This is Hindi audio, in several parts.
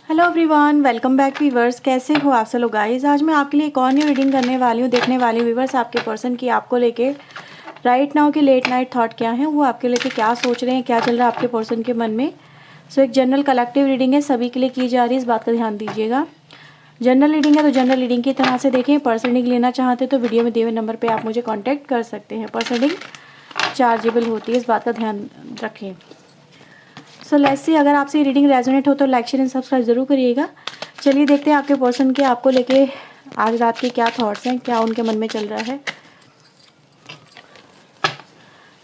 Hello everyone, welcome back viewers. कैसे हो आप सब लोग गाइस। आज मैं आपके लिए एक और न्यू रीडिंग करने वाली हूँ, देखने वाली हूँ व्यूवर्स आपके पर्सन की आपको लेके राइट नाउ के लेट नाइट थॉट क्या है, वो आपके लेके क्या सोच रहे हैं, क्या चल रहा है आपके पर्सन के मन में। सो एक जनरल कलेक्टिव रीडिंग है, सभी के लिए की जा रही है, इस बात का ध्यान दीजिएगा। जनरल रीडिंग है तो जनरल रीडिंग की तरह से देखें। पर्सन रीडिंग लेना चाहते तो वीडियो में दिए हुए नंबर पर आप मुझे कॉन्टैक्ट कर सकते हैं। पर्सन रीडिंग चार्जेबल होती है, इस बात का ध्यान रखें। सो लेट्स सी, अगर आपसे रीडिंग रेजोनेट हो तो लाइक शेयर एंड सब्सक्राइब जरूर करिएगा। चलिए देखते हैं आपके पर्सन के आपको लेके आज रात के क्या थॉट्स हैं, क्या उनके मन में चल रहा है।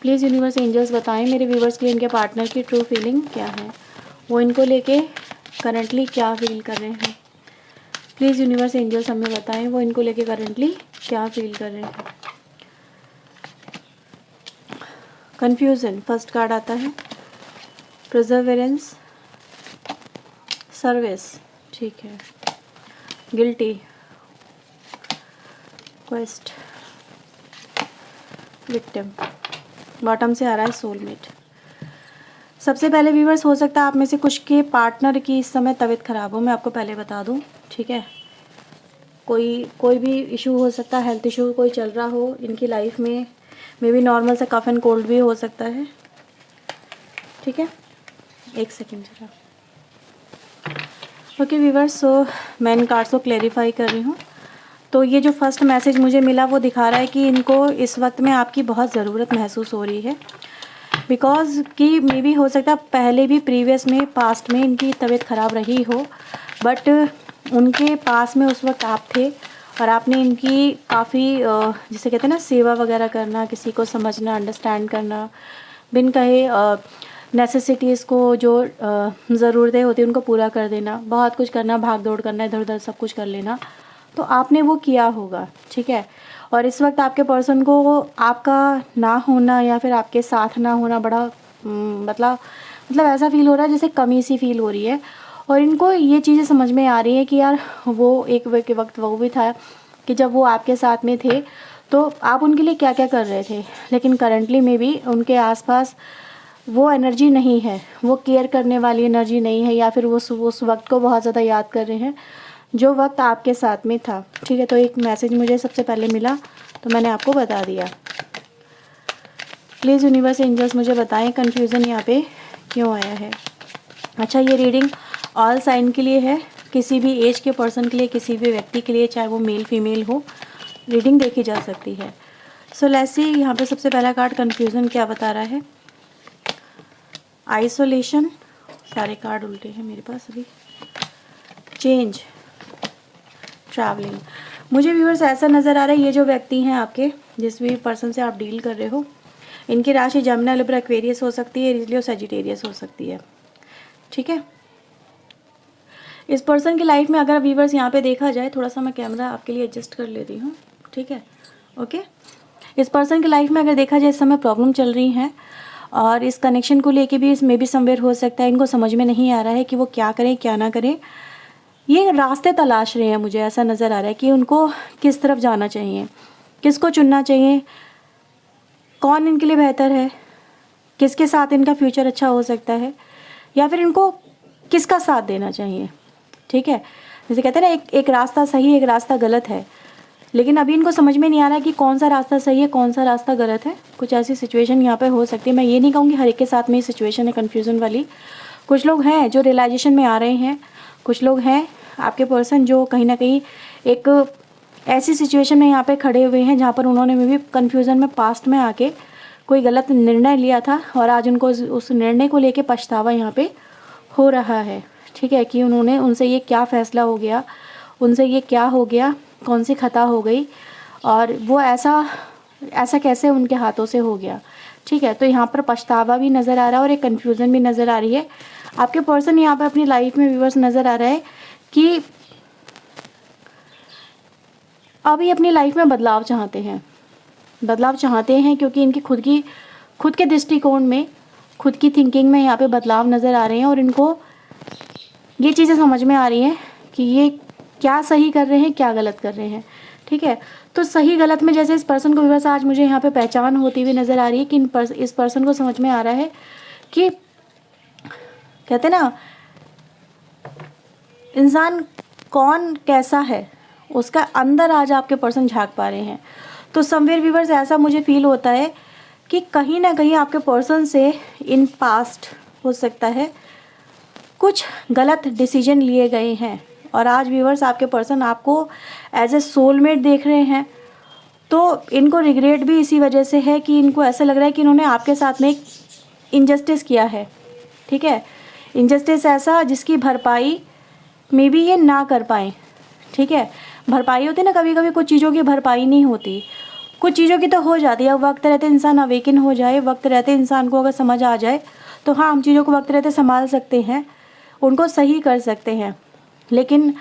प्लीज़ यूनिवर्स एंजल्स बताएं मेरे व्यूवर्स के लिए इनके पार्टनर की ट्रू फीलिंग क्या है, वो इनको लेके करंटली क्या फील कर रहे हैं। प्लीज़ यूनिवर्स एंजल्स हमें बताएं वो इनको लेके करंटली क्या फील कर रहे हैं। कन्फ्यूज़न फर्स्ट कार्ड आता है, परसेवरेंस, सर्विस, ठीक है, गिल्टी, क्वेस्ट, विक्टिम, बॉटम से आ रहा है सोलमेट। सबसे पहले व्यूवर्स, हो सकता है आप में से कुछ के पार्टनर की इस समय तबीयत ख़राब हो, मैं आपको पहले बता दूं, ठीक है। कोई भी इशू हो सकता है, हेल्थ इशू कोई चल रहा हो इनकी लाइफ में, मे बी नॉर्मल से कफ एंड कोल्ड भी हो सकता है, ठीक है। एक सेकेंड जरा। ओके व्यूवर्स, सो मैं इन कार्ड्स को क्लेरिफाई कर रही हूँ। तो ये जो फर्स्ट मैसेज मुझे मिला वो दिखा रहा है कि इनको इस वक्त में आपकी बहुत ज़रूरत महसूस हो रही है, बिकॉज़ कि मे बी हो सकता है पहले भी प्रीवियस में पास्ट में इनकी तबीयत ख़राब रही हो, बट उनके पास में उस वक्त आप थे और आपने इनकी काफ़ी जिसे कहते हैं ना सेवा वगैरह करना, किसी को समझना, अंडरस्टैंड करना, बिन कहे नेसेसिटीज़ को जो ज़रूरतें होती हैं उनको पूरा कर देना, बहुत कुछ करना, भाग दौड़ करना, इधर उधर सब कुछ कर लेना, तो आपने वो किया होगा, ठीक है। और इस वक्त आपके पर्सन को आपका ना होना या फिर आपके साथ ना होना बड़ा मतलब ऐसा फील हो रहा है जैसे कमी सी फील हो रही है। और इनको ये चीज़ें समझ में आ रही है कि यार वो एक वक्त वो भी था कि जब वो आपके साथ में थे तो आप उनके लिए क्या क्या कर रहे थे, लेकिन करंटली में भी उनके आसपास वो एनर्जी नहीं है, वो केयर करने वाली एनर्जी नहीं है, या फिर वो उस वक्त को बहुत ज़्यादा याद कर रहे हैं जो वक्त आपके साथ में था, ठीक है। तो एक मैसेज मुझे सबसे पहले मिला तो मैंने आपको बता दिया। प्लीज़ यूनिवर्स एंजल्स मुझे बताएं कन्फ्यूज़न यहाँ पे क्यों आया है। अच्छा, ये रीडिंग ऑल साइन के लिए है, किसी भी एज के पर्सन के लिए, किसी भी व्यक्ति के लिए, चाहे वो मेल फीमेल हो, रीडिंग देखी जा सकती है। सो लेट्स सी, यहाँ पे सबसे पहला कार्ड कन्फ्यूज़न क्या बता रहा है। आइसोलेशन, सारे कार्ड उल्टे हैं मेरे पास अभी। Change, travelling. मुझे व्यूअर्स ऐसा नज़र आ रहा है ये जो व्यक्ति हैं आपके, जिस भी पर्सन से आप डील कर रहे हो, इनकी राशि जमुना, लिब्रा, एक्वेरियस हो सकती है, लियो, सजिटेरियस हो सकती है, ठीक है। इस पर्सन की लाइफ में अगर व्यूअर्स यहाँ पे देखा जाए, थोड़ा सा मैं कैमरा आपके लिए एडजस्ट कर लेती हूँ, ठीक है, ओके। इस पर्सन की लाइफ में अगर देखा जाए इस समय प्रॉब्लम चल रही हैं और इस कनेक्शन को लेके भी इसमें भी समवेयर हो सकता है इनको समझ में नहीं आ रहा है कि वो क्या करें क्या ना करें। ये रास्ते तलाश रहे हैं, मुझे ऐसा नज़र आ रहा है कि उनको किस तरफ जाना चाहिए, किसको चुनना चाहिए, कौन इनके लिए बेहतर है, किसके साथ इनका फ्यूचर अच्छा हो सकता है, या फिर इनको किसका साथ देना चाहिए, ठीक है। जैसे कहते हैं ना, एक रास्ता सही, एक रास्ता गलत है, लेकिन अभी इनको समझ में नहीं आ रहा कि कौन सा रास्ता सही है, कौन सा रास्ता गलत है। कुछ ऐसी सिचुएशन यहाँ पे हो सकती है। मैं ये नहीं कहूँगी हर एक के साथ में ये सिचुएशन है कन्फ्यूज़न वाली। कुछ लोग हैं जो रियलाइजेशन में आ रहे हैं, कुछ लोग हैं आपके पर्सन जो कहीं ना कहीं एक ऐसी सिचुएशन में यहाँ पे खड़े हुए हैं जहाँ पर उन्होंने भी कन्फ्यूज़न में पास्ट में आके कोई गलत निर्णय लिया था और आज उनको उस निर्णय को लेके पछतावा यहाँ पे हो रहा है, ठीक है, कि उन्होंने उनसे ये क्या फ़ैसला हो गया, उनसे ये क्या हो गया, कौन सी खता हो गई और वो ऐसा कैसे उनके हाथों से हो गया, ठीक है। तो यहाँ पर पछतावा भी नज़र आ रहा है और एक कन्फ्यूज़न भी नज़र आ रही है। आपके पर्सन यहाँ पर अपनी लाइफ में व्यूअर्स नज़र आ रहा है कि अभी अपनी लाइफ में बदलाव चाहते हैं क्योंकि इनकी खुद के दृष्टिकोण में, खुद की थिंकिंग में यहाँ पे बदलाव नज़र आ रहे हैं और इनको ये चीज़ें समझ में आ रही हैं कि ये क्या सही कर रहे हैं, क्या गलत कर रहे हैं, ठीक है। तो सही गलत में जैसे इस पर्सन को व्यूअर्स आज मुझे यहाँ पे पहचान होती हुई नज़र आ रही है कि इस पर्सन को समझ में आ रहा है कि कहते ना इंसान कौन कैसा है उसका अंदर आज आपके पर्सन झांक पा रहे हैं। तो समवेयर व्यूअर्स ऐसा मुझे फील होता है कि कहीं ना कहीं आपके पर्सन से इन पास्ट हो सकता है कुछ गलत डिसीजन लिए गए हैं और आज व्यूअर्स आपके पर्सन आपको एज ए सोलमेट देख रहे हैं। तो इनको रिग्रेट भी इसी वजह से है कि इनको ऐसा लग रहा है कि इन्होंने आपके साथ में एक इनजस्टिस किया है, ठीक है। इनजस्टिस ऐसा जिसकी भरपाई मे बी ये ना कर पाएँ, ठीक है। भरपाई होती ना, कभी कभी कुछ चीज़ों की भरपाई नहीं होती, कुछ चीज़ों की तो हो जाती है। वक्त रहते इंसान अवेकन हो जाए, वक्त रहते इंसान को अगर समझ आ जाए तो हाँ, हम चीज़ों को वक्त रहते संभाल सकते हैं, उनको सही कर सकते हैं। लेकिन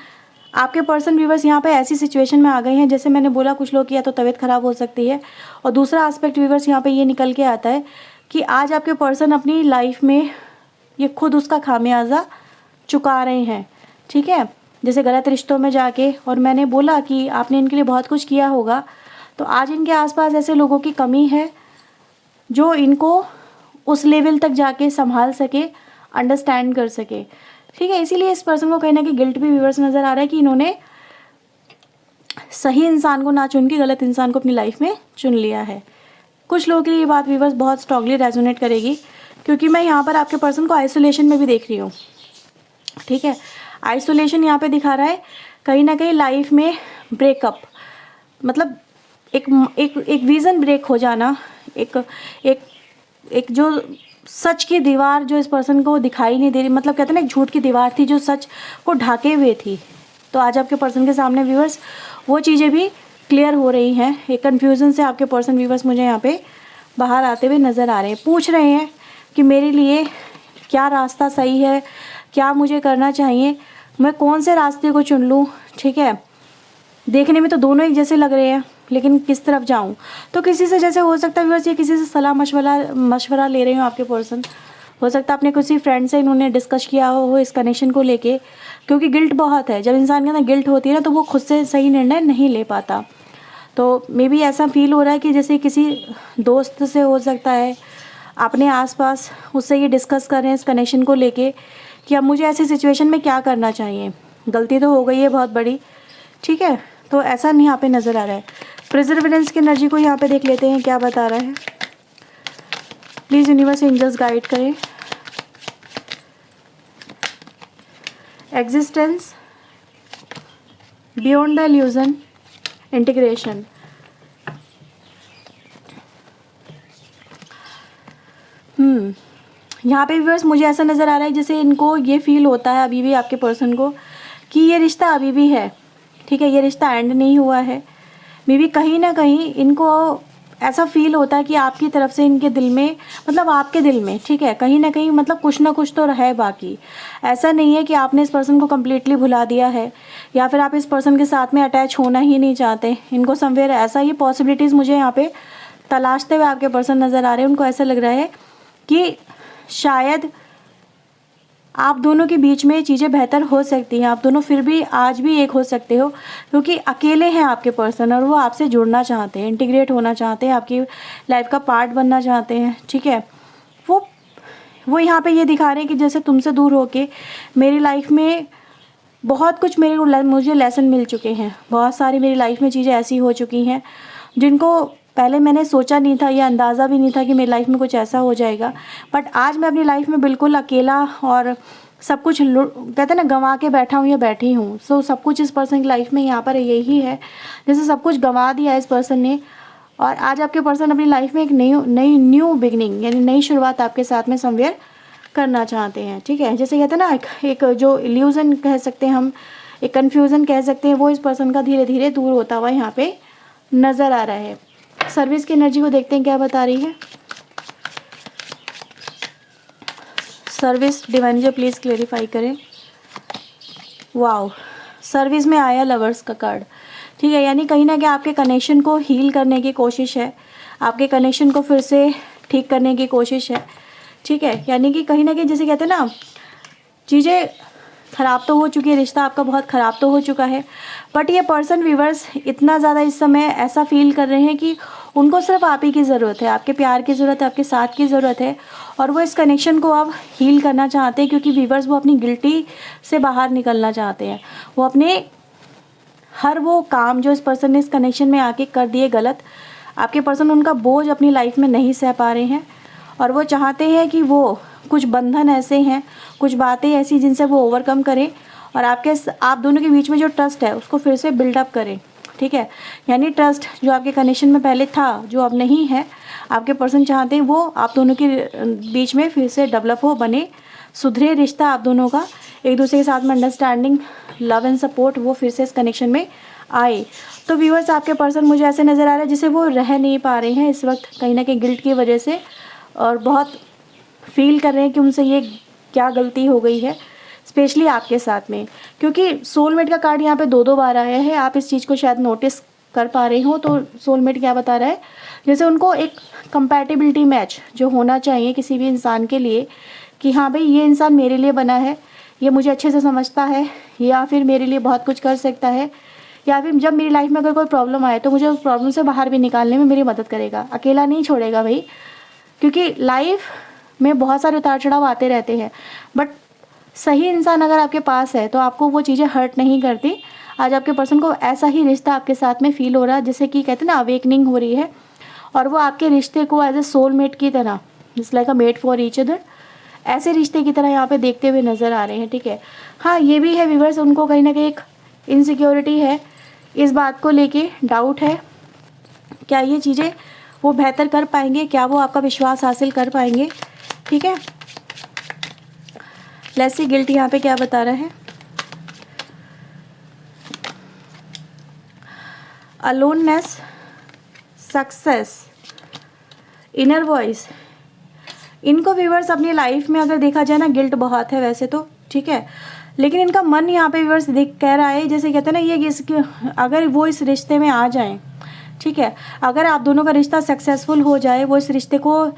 आपके पर्सन व्यूवर्स यहाँ पे ऐसी सिचुएशन में आ गए हैं, जैसे मैंने बोला कुछ लोग किया तो तबीयत ख़राब हो सकती है। और दूसरा एस्पेक्ट व्यूवर्स यहाँ पे ये निकल के आता है कि आज आपके पर्सन अपनी लाइफ में ये खुद उसका खामियाजा चुका रहे हैं, ठीक है। जैसे गलत रिश्तों में जाके, और मैंने बोला कि आपने इनके लिए बहुत कुछ किया होगा, तो आज इनके आसपास ऐसे लोगों की कमी है जो इनको उस लेवल तक जाके संभाल सके, अंडरस्टैंड कर सके, ठीक है। इसीलिए इस पर्सन को कहीं ना कहीं गिल्ट भी व्यूअर्स नज़र आ रहा है कि इन्होंने सही इंसान को ना चुन के गलत इंसान को अपनी लाइफ में चुन लिया है। कुछ लोगों के लिए ये बात व्यूअर्स बहुत स्ट्रांगली रेजोनेट करेगी, क्योंकि मैं यहाँ पर आपके पर्सन को आइसोलेशन में भी देख रही हूँ, ठीक है। आइसोलेशन यहाँ पे दिखा रहा है कहीं ना कहीं लाइफ में ब्रेकअप, मतलब एक एक एक विज़न ब्रेक हो जाना, एक एक एक जो सच की दीवार जो इस पर्सन को दिखाई नहीं दे रही, मतलब कहते हैं ना एक झूठ की दीवार थी जो सच को ढाके हुए थी। तो आज आपके पर्सन के सामने व्यूअर्स वो चीज़ें भी क्लियर हो रही हैं। एक कन्फ्यूज़न से आपके पर्सन व्यूअर्स मुझे यहाँ पे बाहर आते हुए नज़र आ रहे हैं, पूछ रहे हैं कि मेरे लिए क्या रास्ता सही है, क्या मुझे करना चाहिए, मैं कौन से रास्ते को चुन लूँ, ठीक है। देखने में तो दोनों एक जैसे लग रहे हैं, लेकिन किस तरफ जाऊं। तो किसी से, जैसे हो सकता है व्यूअर्स ये किसी से सलाह मशवरा ले रहे हो आपके पर्सन, हो सकता है अपने किसी फ्रेंड से इन्होंने डिस्कस किया हो इस कनेक्शन को लेके, क्योंकि गिल्ट बहुत है। जब इंसान के अंदर गिल्ट होती है ना तो वो खुद से सही निर्णय नहीं ले पाता। तो मे बी ऐसा फील हो रहा है कि जैसे किसी दोस्त से हो सकता है अपने आसपास, उससे ये डिस्कस कर रहे हैं इस कनेक्शन को लेके कि अब मुझे ऐसी सिचुएशन में क्या करना चाहिए। गलती तो हो गई है बहुत बड़ी, ठीक है। तो ऐसा नहीं यहाँ पे नज़र आ रहा है। प्रिजर्वेंस की एनर्जी को यहाँ पे देख लेते हैं क्या बता रहा है। प्लीज़ यूनिवर्स एंजल्स गाइड करें। Existence beyond the illusion, integration. यहाँ पे व्यूअर्स मुझे ऐसा नज़र आ रहा है जैसे इनको ये फील होता है अभी भी आपके पर्सन को कि ये रिश्ता अभी भी है, ठीक है, ये रिश्ता एंड नहीं हुआ है। मे बी कहीं ना कहीं इनको ऐसा फील होता है कि आपकी तरफ से इनके दिल में, मतलब आपके दिल में, ठीक है, कहीं ना कहीं मतलब कुछ ना कुछ तो है बाकी। ऐसा नहीं है कि आपने इस पर्सन को कम्प्लीटली भुला दिया है या फिर आप इस पर्सन के साथ में अटैच होना ही नहीं चाहते। इनको समवेयर ऐसा, ये पॉसिबिलिटीज़ मुझे यहाँ पे तलाशते हुए आपके पर्सन नज़र आ रहे हैं। उनको ऐसा लग रहा है कि शायद आप दोनों के बीच में चीज़ें बेहतर हो सकती हैं, आप दोनों फिर भी आज भी एक हो सकते हो, क्योंकि अकेले हैं आपके पर्सन और वो आपसे जुड़ना चाहते हैं, इंटीग्रेट होना चाहते हैं, आपकी लाइफ का पार्ट बनना चाहते हैं, ठीक है। वो यहाँ पे ये दिखा रहे हैं कि जैसे तुमसे दूर होके मेरी लाइफ में बहुत कुछ मुझे लेसन मिल चुके हैं, बहुत सारी मेरी लाइफ में चीज़ें ऐसी हो चुकी हैं जिनको पहले मैंने सोचा नहीं था, ये अंदाज़ा भी नहीं था कि मेरी लाइफ में कुछ ऐसा हो जाएगा। बट आज मैं अपनी लाइफ में बिल्कुल अकेला और सब कुछ कहते हैं ना गंवा के बैठा हूँ या बैठी हूँ। सो सब कुछ इस पर्सन की लाइफ में यहाँ पर यही है, जैसे सब कुछ गंवा दिया है इस पर्सन ने। और आज आपके पर्सन अपनी लाइफ में एक न्यू बिगनिंग यानी नई शुरुआत आपके साथ में समवेयर करना चाहते हैं, ठीक है। जैसे कहते हैं ना एक जो इल्यूज़न कह सकते हैं हम, एक कन्फ्यूज़न कह सकते हैं, वो इस पर्सन का धीरे धीरे दूर होता हुआ यहाँ पे नज़र आ रहा है। सर्विस की एनर्जी को देखते हैं क्या बता रही है। Service divine ji please clarify करें। वाओ, सर्विस में आया लवर्स का कार्ड, ठीक है। यानी कहीं ना कहीं आपके कनेक्शन को हील करने की कोशिश है, आपके कनेक्शन को फिर से ठीक करने की कोशिश है, ठीक है। यानी कि कहीं ना कहीं जैसे कहते हैं ना चीज़ें ख़राब तो हो चुकी है, रिश्ता आपका बहुत ख़राब तो हो चुका है, बट ये पर्सन व्यूअर्स इतना ज़्यादा इस समय ऐसा फील कर रहे हैं कि उनको सिर्फ आप ही की ज़रूरत है, आपके प्यार की ज़रूरत है, आपके साथ की ज़रूरत है, और वो इस कनेक्शन को अब हील करना चाहते हैं, क्योंकि व्यूअर्स वो अपनी गिल्टी से बाहर निकलना चाहते हैं। वो अपने हर वो काम जो इस पर्सन ने इस कनेक्शन में आके कर दिए गलत, आपके पर्सन उनका बोझ अपनी लाइफ में नहीं सह पा रहे हैं, और वो चाहते हैं कि वो कुछ बंधन ऐसे हैं, कुछ बातें ऐसी जिनसे वो ओवरकम करें, और आप दोनों के बीच में जो ट्रस्ट है उसको फिर से बिल्डअप करें। ठीक है, यानी ट्रस्ट जो आपके कनेक्शन में पहले था, जो अब नहीं है, आपके पर्सन चाहते हैं वो आप दोनों के बीच में फिर से डेवलप हो, बने, सुधरे रिश्ता आप दोनों का, एक दूसरे के साथ में अंडरस्टैंडिंग, लव एंड सपोर्ट वो फिर से इस कनेक्शन में आए। तो व्यूअर्स आपके पर्सन मुझे ऐसे नज़र आ रहा है जिसे वो रह नहीं पा रहे हैं इस वक्त, कहीं ना कहीं गिल्ट की वजह से, और बहुत फील कर रहे हैं कि उनसे ये क्या गलती हो गई है, स्पेशली आपके साथ में, क्योंकि सोलमेट का कार्ड यहाँ पे 2-2 बार आया है। आप इस चीज़ को शायद नोटिस कर पा रहे हो। तो सोलमेट क्या बता रहा है, जैसे उनको एक कंपैटिबिलिटी मैच जो होना चाहिए किसी भी इंसान के लिए, कि हाँ भाई ये इंसान मेरे लिए बना है, ये मुझे अच्छे से समझता है, या फिर मेरे लिए बहुत कुछ कर सकता है, या फिर जब मेरी लाइफ में अगर कोई प्रॉब्लम आए तो मुझे उस प्रॉब्लम से बाहर भी निकालने में मेरी मदद करेगा, अकेला नहीं छोड़ेगा भाई, क्योंकि लाइफ में बहुत सारे उतार चढ़ाव आते रहते हैं, बट सही इंसान अगर आपके पास है तो आपको वो चीज़ें हर्ट नहीं करती। आज आपके पर्सन को ऐसा ही रिश्ता आपके साथ में फील हो रहा है, जैसे कि कहते हैं ना अवेकनिंग हो रही है, और वो आपके रिश्ते को एज ए सोलमेट की तरह, just like a mate for each other, ऐसे रिश्ते की तरह यहाँ पे देखते हुए नज़र आ रहे हैं। ठीक है, हाँ ये भी है व्यूअर्स, उनको कहीं ना कहीं एक इनसिक्योरिटी है, इस बात को लेके डाउट है, क्या ये चीज़ें वो बेहतर कर पाएंगे, क्या वो आपका विश्वास हासिल कर पाएंगे। ठीक है, लेट्स सी गिल्ट यहाँ पे क्या बता रहा है। अलोननेस, सक्सेस, इनर वॉइस, इनको व्यूअर्स अपनी लाइफ में अगर देखा जाए ना, गिल्ट बहुत है वैसे तो, ठीक है, लेकिन इनका मन यहाँ पे व्यूअर्स देख कह रहा है, जैसे कहते हैं ना ये अगर वो इस रिश्ते में आ जाएं, ठीक है, अगर आप दोनों का रिश्ता सक्सेसफुल हो जाए, वो इस रिश्ते को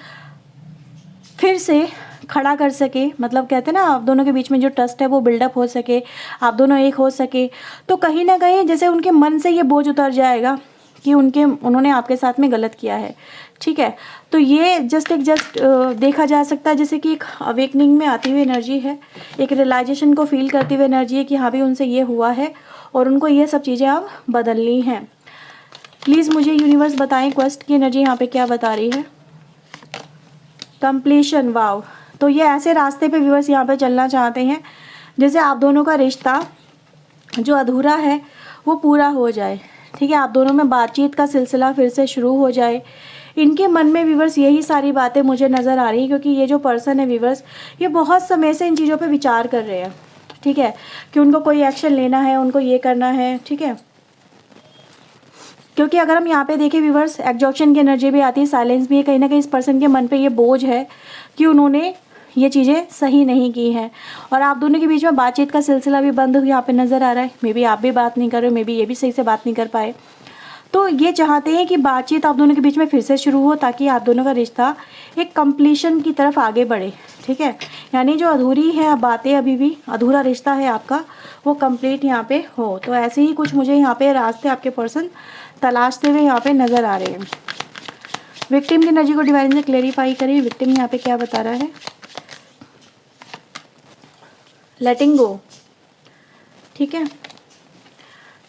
फिर से खड़ा कर सके, मतलब कहते हैं ना आप दोनों के बीच में जो ट्रस्ट है वो बिल्डअप हो सके, आप दोनों एक हो सके, तो कहीं ना कहीं जैसे उनके मन से ये बोझ उतर जाएगा कि उन्होंने आपके साथ में गलत किया है। ठीक है, तो ये जस्ट देखा जा सकता है जैसे कि एक अवेकनिंग में आती हुई एनर्जी है, एक रियलाइजेशन को फील करती हुई एनर्जी है कि हाँ भी उनसे ये हुआ है और उनको ये सब चीज़ें अब बदलनी हैं। प्लीज़ मुझे यूनिवर्स बताएं क्वेस्ट की एनर्जी यहाँ पे क्या बता रही है। कंप्लीशन, वाव, तो ये ऐसे रास्ते पे व्यूअर्स यहाँ पे चलना चाहते हैं जैसे आप दोनों का रिश्ता जो अधूरा है वो पूरा हो जाए। ठीक है, आप दोनों में बातचीत का सिलसिला फिर से शुरू हो जाए। इनके मन में व्यूअर्स यही सारी बातें मुझे नज़र आ रही हैं, क्योंकि ये जो पर्सन है व्यूअर्स, ये बहुत समय से इन चीज़ों पे विचार कर रहे हैं। ठीक है, कि उनको कोई एक्शन लेना है, उनको ये करना है। ठीक है, क्योंकि अगर हम यहाँ पे देखें व्यूअर्स, एग्जॉशन की एनर्जी भी आती है, साइलेंस भी है, कहीं ना कहीं इस पर्सन के मन पे ये बोझ है कि उन्होंने ये चीज़ें सही नहीं की हैं, और आप दोनों के बीच में बातचीत का सिलसिला भी बंद यहाँ पे नज़र आ रहा है। मे बी आप भी बात नहीं कर रहे हो, मे बी ये भी सही से बात नहीं कर पाए। तो ये चाहते हैं कि बातचीत आप दोनों के बीच में फिर से शुरू हो, ताकि आप दोनों का रिश्ता एक कंप्लीशन की तरफ आगे बढ़े। ठीक है, यानी जो अधूरी है बातें, अभी भी अधूरा रिश्ता है आपका, वो कंप्लीट यहाँ पे हो। तो ऐसे ही कुछ मुझे यहाँ पे रास्ते आपके पर्सन तलाशते हुए यहाँ पे नज़र आ रहे हैं। विक्टिम की एनर्जी को डिवाइन से क्लेरिफाई करिए, विक्टिम यहाँ पे क्या बता रहा है। लेटिंग गो, ठीक है,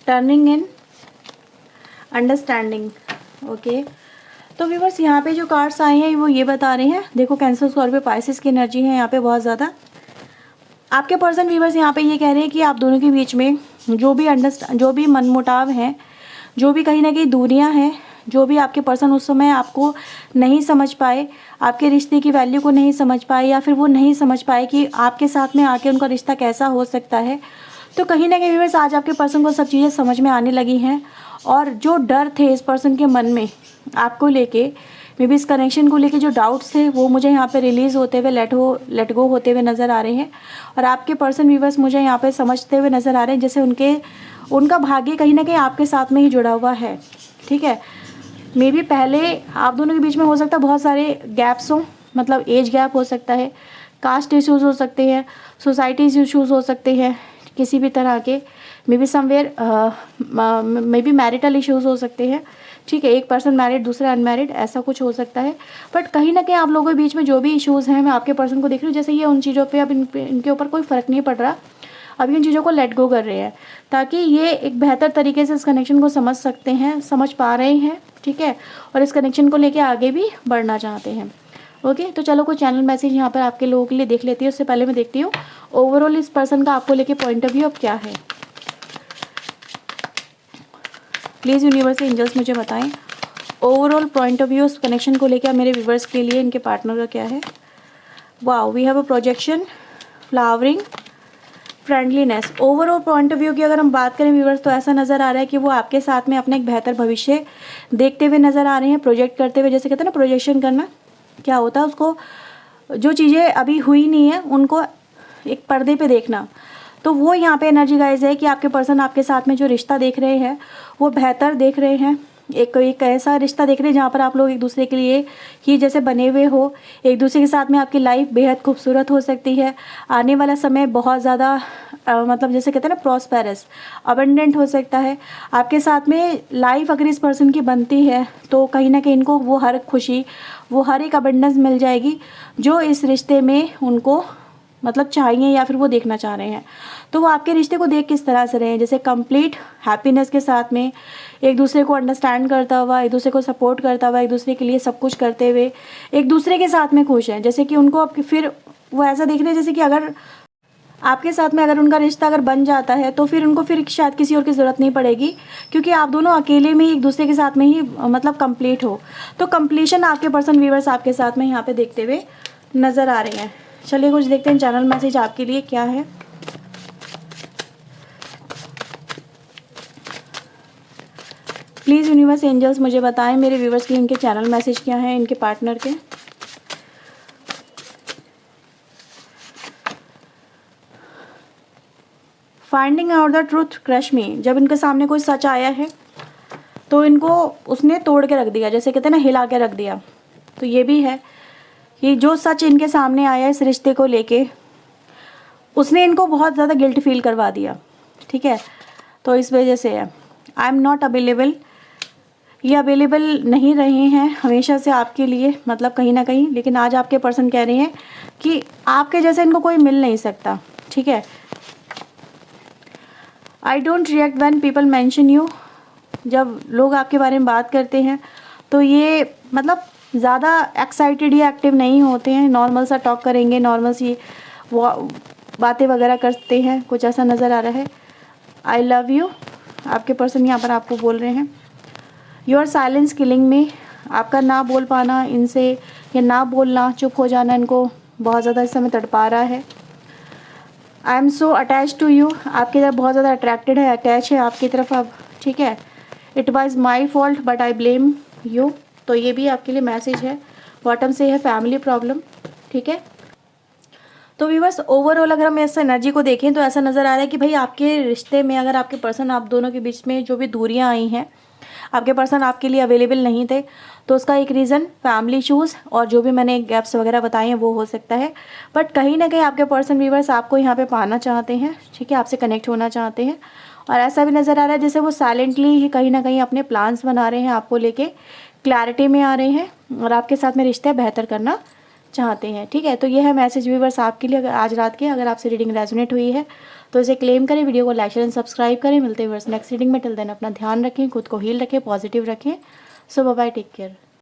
टर्निंग इन, अंडरस्टैंडिंग। ओके, तो व्यूअर्स यहाँ पे जो कार्ड्स आए हैं वो ये बता रहे हैं, देखो कैंसर, स्कॉर्पियो, पाइसेस की एनर्जी है यहाँ पे बहुत ज़्यादा। आपके पर्सन व्यूअर्स यहाँ पे ये कह रहे हैं कि आप दोनों के बीच में जो भी मनमुटाव है, जो भी कहीं ना कहीं दूरियां हैं, जो भी आपके पर्सन उस समय आपको नहीं समझ पाए, आपके रिश्ते की वैल्यू को नहीं समझ पाए, या फिर वो नहीं समझ पाए कि आपके साथ में आके उनका रिश्ता कैसा हो सकता है, तो कहीं ना कहीं व्यूअर्स आज आपके पर्सन को सब चीज़ें समझ में आने लगी हैं। और जो डर थे इस पर्सन के मन में आपको लेके, मे बी इस कनेक्शन को लेके जो डाउट्स थे, वो मुझे यहाँ पे रिलीज़ होते हुए, लेट गो होते हुए नज़र आ रहे हैं। और आपके पर्सन व्यूअर्स मुझे यहाँ पे समझते हुए नज़र आ रहे हैं जैसे उनका भाग्य कहीं ना कहीं आपके साथ में ही जुड़ा हुआ है। ठीक है, मे बी पहले आप दोनों के बीच में हो सकता है बहुत सारे गैप्स हों, मतलब एज गैप हो सकता है, कास्ट इश्यूज़ हो सकते हैं, सोसाइटी इश्यूज़ हो सकते हैं, किसी भी तरह के may be somewhere may be marital issues हो सकते हैं, ठीक है। एक पर्सन मैरिड, दूसरा अनमैरिड, ऐसा कुछ हो सकता है। बट कहीं ना कहीं आप लोगों के बीच में जो भी इश्यूज़ हैं, मैं आपके पर्सन को देख रही हूँ जैसे ये उन चीज़ों पे अब इनके ऊपर कोई फ़र्क नहीं पड़ रहा, अभी इन चीज़ों को लेट गो कर रहे हैं ताकि ये एक बेहतर तरीके से इस कनेक्शन को समझ सकते हैं, समझ पा रहे हैं, ठीक है, और इस कनेक्शन को लेके आगे भी बढ़ना चाहते हैं। ओके, तो चलो कुछ चैनल मैसेज यहाँ पर आपके लोगों के लिए देख लेती हूँ। उससे पहले मैं देखती हूँ ओवरऑल इस पर्सन का आपको लेके पॉइंट ऑफ व्यू अब क्या है। प्लीज़ यूनिवर्स एंजल्स मुझे बताएं ओवरऑल पॉइंट ऑफ व्यू उस कनेक्शन को लेकर मेरे व्यूवर्स के लिए, इनके पार्टनर का क्या है। Wow, we have a projection, flowering, friendliness. Overall point of view की अगर हम बात करें व्यूवर्स, तो ऐसा नज़र आ रहा है कि वो आपके साथ में अपना एक बेहतर भविष्य देखते हुए नज़र आ रहे हैं, प्रोजेक्ट करते हुए। जैसे कहते हैं ना प्रोजेक्शन करना, क्या होता है उसको, जो चीज़ें अभी हुई नहीं है उनको एक पर्दे पे देखना। तो वो यहाँ पे एनर्जी गाइज है कि आपके पर्सन आपके साथ में जो रिश्ता देख रहे हैं वो बेहतर देख रहे हैं। एक ऐसा रिश्ता देख रहे हैं जहाँ पर आप लोग एक दूसरे के लिए ही जैसे बने हुए हो, एक दूसरे के साथ में आपकी लाइफ बेहद खूबसूरत हो सकती है। आने वाला समय बहुत ज़्यादा मतलब जैसे कहते हैं ना प्रॉस्पेरस, अबंडेंट हो सकता है आपके साथ में। लाइफ अगर इस पर्सन की बनती है तो कहीं ना कहीं इनको वो हर खुशी, वो हर एक अबंडेंस मिल जाएगी जो इस रिश्ते में उनको मतलब चाहिए या फिर वो देखना चाह रहे हैं। तो वो आपके रिश्ते को देख किस तरह से रहे हैं, जैसे कंप्लीट हैप्पीनेस के साथ में, एक दूसरे को अंडरस्टैंड करता हुआ, एक दूसरे को सपोर्ट करता हुआ, एक दूसरे के लिए सब कुछ करते हुए एक दूसरे के साथ में खुश हैं। जैसे कि उनको अब फिर वो ऐसा देख रहे हैं जैसे कि अगर आपके साथ में अगर उनका रिश्ता अगर बन जाता है तो फिर उनको फिर शायद किसी और की ज़रूरत नहीं पड़ेगी, क्योंकि आप दोनों अकेले में ही एक दूसरे के साथ में ही मतलब कंप्लीट हो। तो कंप्लीशन आपके पर्सन व्यूअर्स आपके साथ में यहाँ पे देखते हुए नज़र आ रहे हैं। चलिए कुछ देखते हैं चैनल मैसेज आपके लिए क्या है। प्लीज़ यूनिवर्स एंजल्स मुझे बताएं मेरे व्यूवर्स के लिए इनके चैनल मैसेज क्या है, इनके पार्टनर के। Finding out the truth crush me. जब इनके सामने कोई सच आया है तो इनको उसने तोड़ के रख दिया, जैसे कहते हैं ना हिला के रख दिया। तो ये भी है कि जो सच इनके सामने आया इस रिश्ते को लेके उसने इनको बहुत ज़्यादा गिल्ट फील करवा दिया, ठीक है। तो इस वजह से है आई एम नॉट अवेलेबल, ये अवेलेबल नहीं रहे हैं हमेशा से आपके लिए, मतलब कहीं ना कहीं। लेकिन आज आपके पर्सन कह रहे हैं कि आपके जैसे इनको कोई मिल नहीं सकता, ठीक है। I don't react when people mention you. जब लोग आपके बारे में बात करते हैं तो ये मतलब ज़्यादा एक्साइटेड या एक्टिव नहीं होते हैं, नॉर्मल सा टॉक करेंगे, नॉर्मल सी वो बातें वगैरह करते हैं, कुछ ऐसा नज़र आ रहा है। आई लव यू आपके पर्सन यहाँ पर आपको बोल रहे हैं। योर साइलेंस किलिंग में, आपका ना बोल पाना इनसे या ना बोलना, चुप हो जाना इनको बहुत ज़्यादा इस समय तड़पा रहा है। I am so attach to you, आपकी तरफ बहुत ज़्यादा अट्रैक्टेड है, अटैच है आपकी तरफ अब, ठीक है। It was my fault but I blame you. तो ये भी आपके लिए मैसेज है। बॉटम से है फैमिली प्रॉब्लम, ठीक है। तो व्यूअर्स ओवरऑल अगर हम इस एनर्जी को देखें तो ऐसा नज़र आ रहा है कि भाई आपके रिश्ते में अगर आपके पर्सन आप दोनों के बीच में जो भी दूरियां आई हैं, आपके पर्सन आपके लिए अवेलेबल नहीं थे, तो उसका एक रीज़न फैमिली इशूज़ और जो भी मैंने गैप्स वगैरह बताए हैं वो हो सकता है। बट कहीं ना कहीं आपके पर्सन व्यूअर्स आपको यहाँ पे पाना चाहते हैं, ठीक है, आपसे कनेक्ट होना चाहते हैं। और ऐसा भी नज़र आ रहा है जैसे वो साइलेंटली ही कहीं ना कहीं अपने प्लान्स बना रहे हैं, आपको लेके क्लैरिटी में आ रहे हैं और आपके साथ में रिश्ते बेहतर करना चाहते हैं, ठीक है। तो ये है मैसेज व्यूअर्स आपके लिए आज रात के। अगर आपसे रीडिंग रेजोनेट हुई है तो इसे क्लेम करें, वीडियो को लाइक शेयर एंड सब्सक्राइब करें। मिलते हैं व्यूअर्स नेक्स्ट रीडिंग में। टिल देन अपना ध्यान रखें, खुद को हील रखें, पॉजिटिव रखें। सो बाय बाय, टेक केयर।